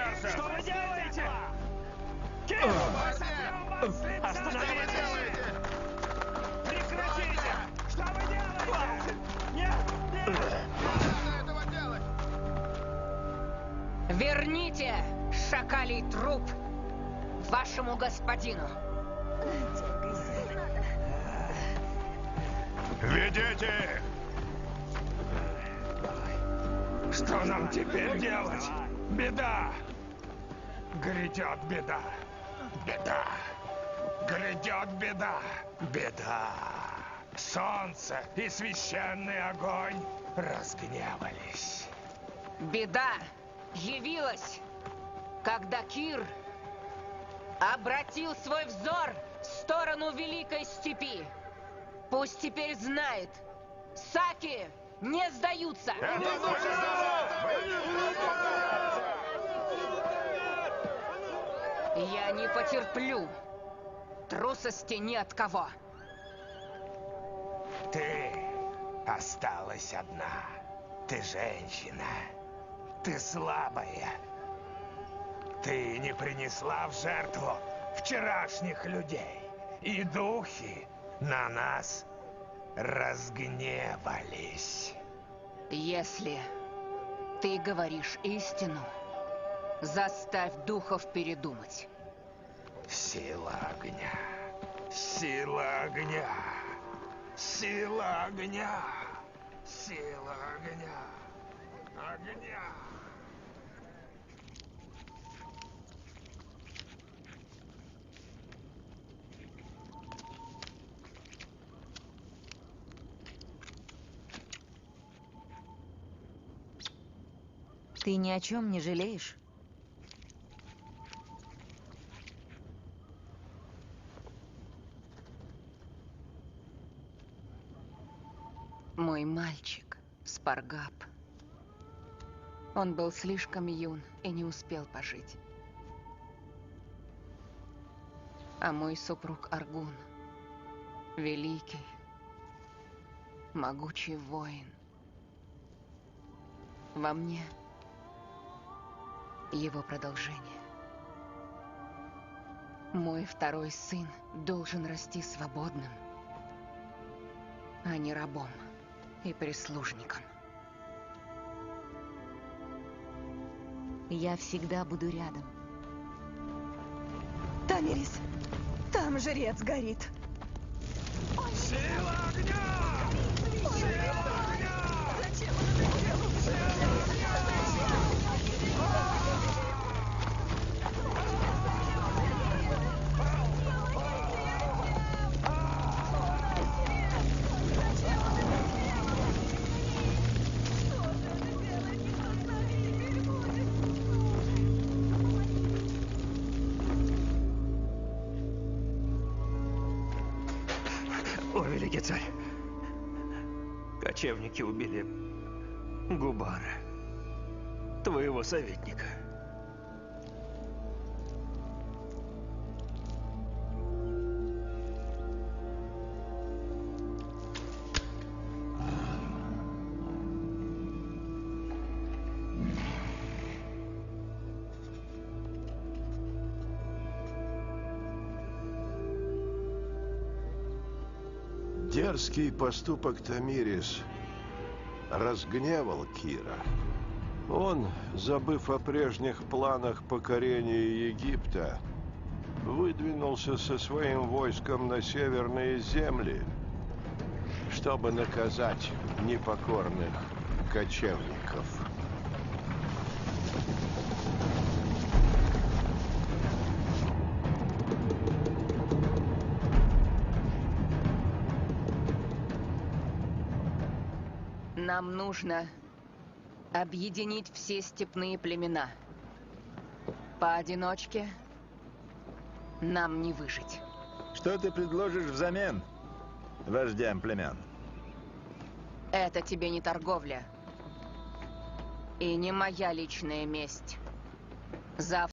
Персер! Что вы делаете? Кир! Остановитесь! Прекратите! Что вы делаете? Нет! Нет! Верните шакалий труп вашему господину. Ведите! Что нам теперь делать? Беда! Грядет беда! Беда! Грядет беда! Беда! Солнце и священный огонь разгневались. Беда явилась, когда Кир обратил свой взор в сторону Великой Степи. Пусть теперь знает, саки не сдаются. Я не потерплю трусости ни от кого. Ты осталась одна. Ты женщина. Ты слабая. Ты не принесла в жертву вчерашних людей. И духи на нас разгневались. Если ты говоришь истину, заставь духов передумать. Сила огня. Сила огня. Сила огня. Сила огня. Огня. Ты ни о чем не жалеешь? Мой мальчик, Спаргап. Он был слишком юн и не успел пожить. А мой супруг Аргун, великий, могучий воин. Во мне его продолжение. Мой второй сын должен расти свободным, а не рабом и прислужником. Я всегда буду рядом. Тамирис, там жрец горит. Сила огня! Сила огня! Зачем он это сделал? О, великий царь! Кочевники убили Губара, твоего советника. Дерзкий поступок Тамирис разгневал Кира. Он, забыв о прежних планах покорения Египта, выдвинулся со своим войском на северные земли, чтобы наказать непокорных кочевников. Нам нужно объединить все степные племена. Поодиночке нам не выжить. Что ты предложишь взамен вождям племен? Это тебе не торговля. И не моя личная месть. Завтра